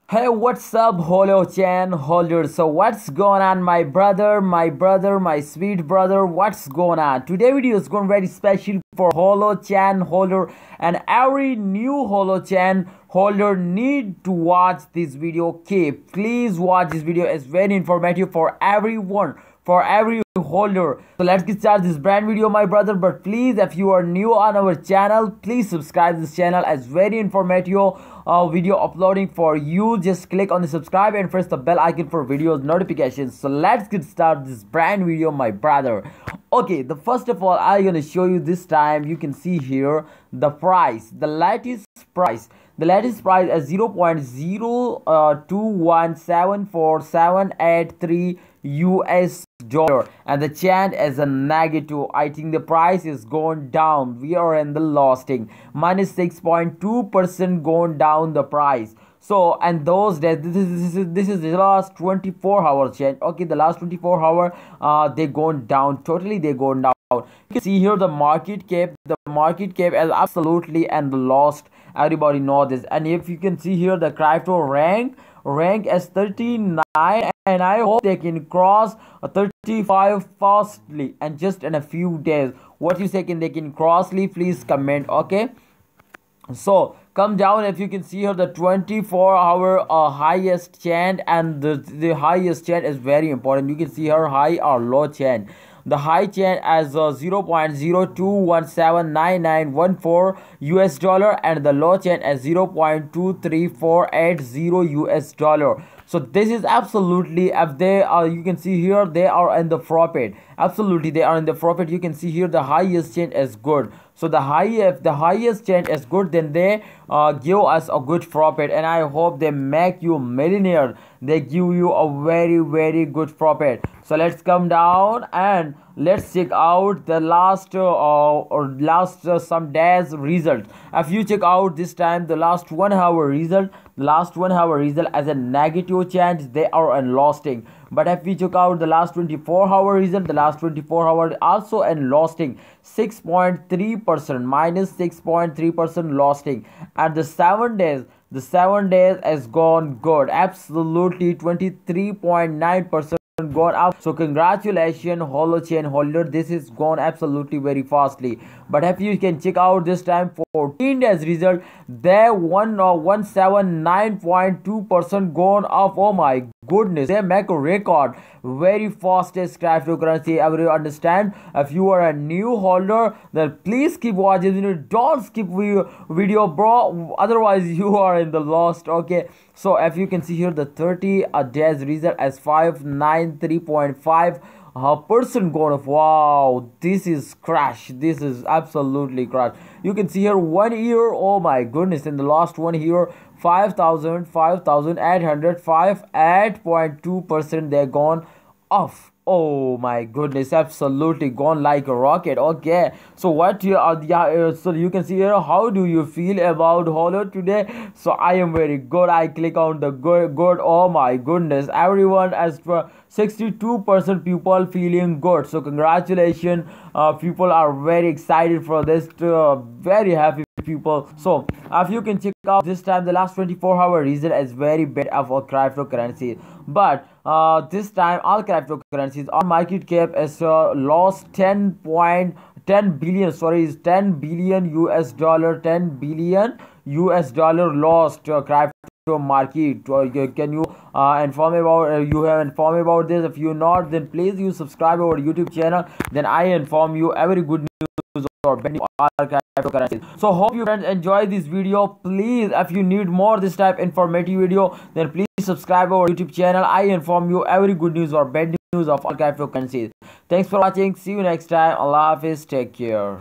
Hey, what's up, Holochain holders? So what's going on, my brother, my sweet brother? What's going on? Today video is going very special for Holochain holder, and every new Holochain holder need to watch this video. Okay, please watch this video. It's very informative for everyone, for every holder. So let's get started this brand video, my brother. But please, if you are new on our channel, please subscribe this channel as very informative video uploading for you. Just click on the subscribe and press the bell icon for videos notifications. So let's get started this brand video, my brother. Okay, the first of all, I'm gonna show you this time. You can see here the price, the latest price. The latest price is 0.02174783 US dollar, and the chant is a negative. I think the price is going down. We are in the losting, minus 6.2% going down the price. So, and those days, this is the last 24-hour change. Okay, the last 24-hour they going down, totally they going down. You can see here the market cap is absolutely and lost. Everybody know this. And if you can see here the crypto rank as 39, and I hope they can cross 35 fastly and just in a few days. What you say, can they can crossly? Please comment. Okay, so come down. If you can see here the 24-hour highest chant, and the highest chant is very important. You can see her high or low chant. The high chant as 0.02179914 US dollar, and the low chant as 0.23480 US dollar. So this is absolutely, if they are, you can see here they are in the profit. Absolutely they are in the profit. You can see here the highest chant is good. So if the highest chant is good, then they give us a good profit, and I hope they make you a millionaire. They give you a very good profit. So let's come down and let's check out the last some days result. If you check out this time the last 1 hour result, as a negative chance, they are in losting. But if we check out the last 24-hour result, the last 24-hour also in losting, 6.3%, minus 6.3% losting. And the 7 days, has gone good, absolutely 23.9% gone up. So congratulations, Holochain holder, this is gone absolutely very fastly. But if you can check out this time 14 days result, they 179.2% gone up. Oh my goodness, they make a record, very fastest cryptocurrency ever. You understand? If you are a new holder, then please keep watching. Don't skip video, bro, otherwise you are in the lost. Okay, so if you can see here the 30 days result as 593.5% gone up. Wow, this is crash. This is absolutely crash. You can see here 1 year. Oh my goodness, in the last 1 year, 5,805, 8.2% they're gone off. Oh my goodness, absolutely gone like a rocket. Okay, so what you are, so you can see here, how do you feel about Holo today? So I am very good. I click on the good. Oh my goodness, everyone, as for 62% people feeling good. So congratulations, people are very excited for this, very happy people. So if you can check out this time the last 24-hour result is very bad for cryptocurrency. But this time all cryptocurrencies, our market cap is lost 10 billion, sorry, is 10 billion US dollar, 10 billion US dollar lost crypto market. Can you inform about, you have informed about this? If you not, then please you subscribe our YouTube channel, then I inform you every good news or bad news on cryptocurrencies. So hope you friends enjoy this video. Please, if you need more this type informative video, then please subscribe our YouTube channel. I inform you every good news or bad news of all cryptocurrencies. Thanks for watching. See you next time. Allah Hafiz. Take care.